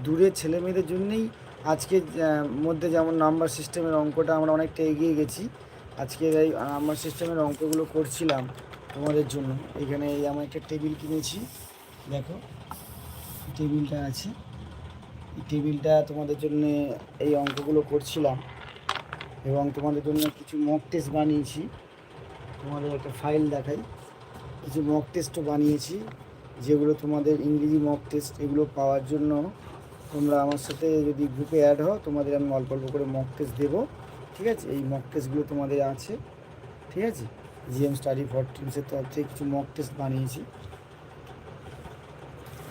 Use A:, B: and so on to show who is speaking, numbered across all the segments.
A: দূরের ছেলেমেয়েদের জন্যেই আজকের মধ্যে যেমন নাম্বার সিস্টেমের অঙ্কটা আমরা অনেকটা এগিয়ে গেছি। আজকের এই নাম্বার সিস্টেমের অঙ্কগুলো করছিলাম তোমাদের জন্য। এখানে এই আমার একটা টেবিল কিনেছি, দেখো টেবিলটা আছে, এই টেবিলটা তোমাদের জন্য এই অঙ্কগুলো করছিলাম এবং তোমাদের জন্য কিছু মক টেস্ট বানিয়েছি। তোমাদের একটা ফাইল দেখাই, কিছু মক টেস্টও বানিয়েছি, যেগুলো তোমাদের ইংরেজি মক টেস্ট। এগুলো পাওয়ার জন্য তোমরা আমার সাথে যদি গ্রুপে অ্যাড হও, তোমাদের আমি অল্প অল্প করে মক টেস্ট দেবো, ঠিক আছে? এই মক টেস্টগুলো তোমাদের আছে, ঠিক আছে? জিএম স্টাডি ফর টিমসের তরফ থেকে কিছু মক টেস্ট বানিয়েছি।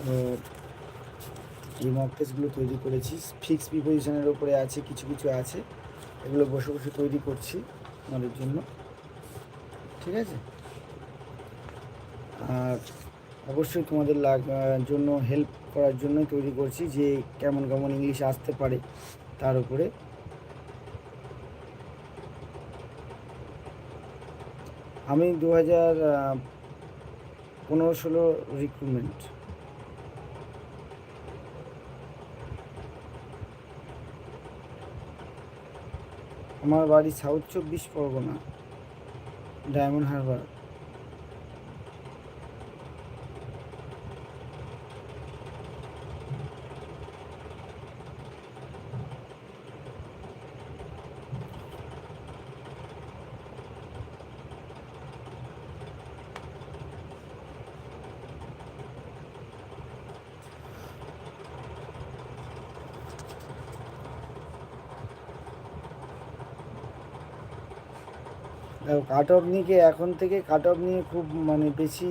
A: তো এই মক টেস্টগুলো তৈরি করেছি, ফিক্স প্রিপোজিশনের ওপরে আছে, কিছু কিছু আছে, এগুলো বসে বসে তৈরি করছি তোমাদের জন্য, ঠিক আছে? আর অবশ্যই তোমাদের জন্য হেল্প করার জন্যই তৈরি করছি, যে কেমন কেমন ইংলিশ আসতে পারে তার উপরে। আমি 2015-16 রিক্রুটমেন্ট। আমার বাড়ি সাউথ 24 পরগনা, ডায়মন্ড হারবার। দেখো, কাট অফ নিয়ে এখন থেকে কাট অফ নিয়ে খুব বেশি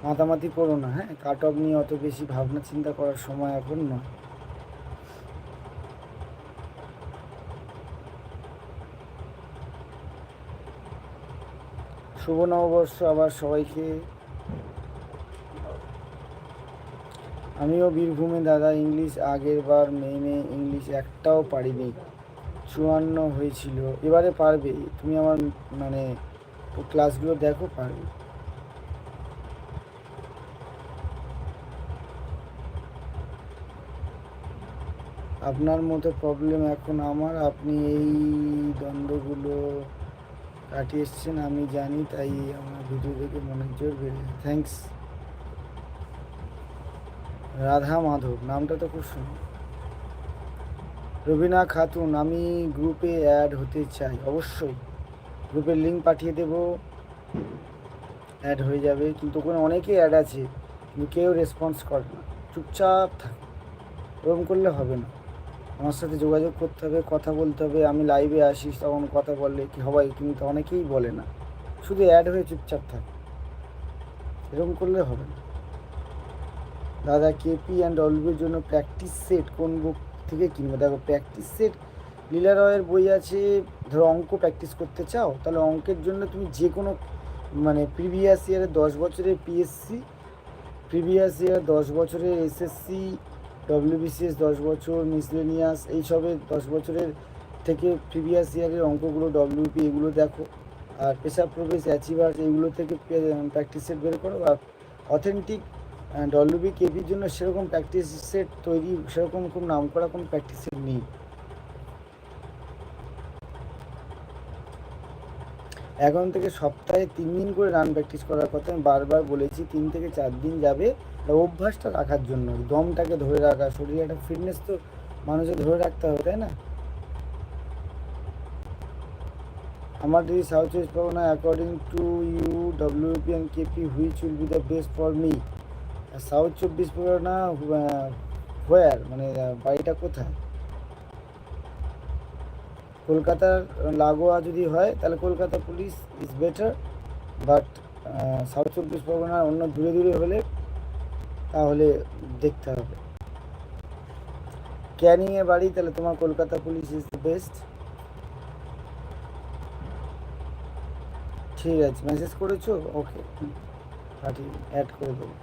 A: মাতামাতি করো না, হ্যাঁ? কাট অফ নিয়ে অত বেশি ভাবনা চিন্তা করার সময় এখন নয়। শুভ নববর্ষ আবার সবাইকে। আমিও বীরভূমে দাদা, ইংলিশ আগের বার মেনে ইংলিশ একটাও পারিনি, 54 হয়েছিল। এবারে পারবে, তুমি আমার ক্লাসগুলো দেখো, পারবে। আপনার মতো প্রবলেম এখন আমার, আপনি এই দ্বন্দ্বগুলো কাটিয়ে এসছেন আমি জানি, তাই আমার ভিডিও দেখে মনের জোর বেড়ে যায়। থ্যাংকস। রাধা মাধব, নামটা তো খুব সুন্দর। রবিনা খাতুন, আমি গ্রুপে অ্যাড হতে চাই। অবশ্যই গ্রুপের লিঙ্ক পাঠিয়ে দেব, অ্যাড হয়ে যাবে। কিন্তু ওখানে অনেকেই অ্যাড আছে, কিন্তু কেউ রেসপন্স করে না, চুপচাপ থাকে। ওরকম করলে হবে না, আমার সাথে যোগাযোগ করতে হবে, কথা বলতে হবে। আমি লাইভে আসিস তখন কথা বললে কি হবে, কিন্তু অনেকেই বলে না, শুধু অ্যাড হয়ে চুপচাপ থাকে। এরকম করলে হবে না। দাদা, কেপি অ্যান্ড ডব্লিউবির জন্য প্র্যাকটিস সেট কোন বুক থেকে কিনবো? দেখো, প্র্যাকটিস সেট লীলা রয়ের বই আছে। ধরো অঙ্ক প্র্যাকটিস করতে চাও, তাহলে অঙ্কের জন্য তুমি যে কোনো প্রিভিয়াস ইয়ারের 10 বছরের পিএসসি, প্রিভিয়াস ইয়ার 10 বছরের এসএসসি, ডব্লিউবিসিএস 10 বছর, মিসলেনিয়াস এইসবের 10 বছরের থেকে প্রিভিয়াস ইয়ারের অঙ্কগুলো, ডব্লিউপি, এগুলো দেখো। আর পেশা প্রবেশ, অ্যাচিভার্স, এইগুলো থেকে প্র্যাকটিস সেট বের করো। আর অথেন্টিক ডব্লিউবি কেপির জন্য সেরকম প্র্যাকটিস সেট তৈরি, সেরকম খুব নাম করা কোনো প্র্যাকটিস সেট নেই। এখন থেকে সপ্তাহে 3 দিন করে রান প্র্যাকটিস করার কথা আমি বারবার বলেছি। 3 থেকে 4 দিন যাবে, অভ্যাসটা রাখার জন্য, দমটাকে ধরে রাখা, শরীরে একটা ফিটনেস তো মানুষের ধরে রাখতে হবে, তাই না? আমার যদি সাউথ চব্বিশ Pargana, according to you WP and KP, which will be the best for me? South 24 Pargana where, বাড়িটা কোথায়? কলকাতার লাগোয়া যদি হয় তাহলে Kolkata police is better, but south 24 পরগনার অন্য দূরে দূরে হলে তাহলে দেখতে হবে। ক্যানিংয়ে বাড়ি, তাহলে তোমার Kolkata police is the best. ঠিক আছে, মেসেজ করেছো? ওকে, পাঠিয়ে অ্যাড করে দেবো।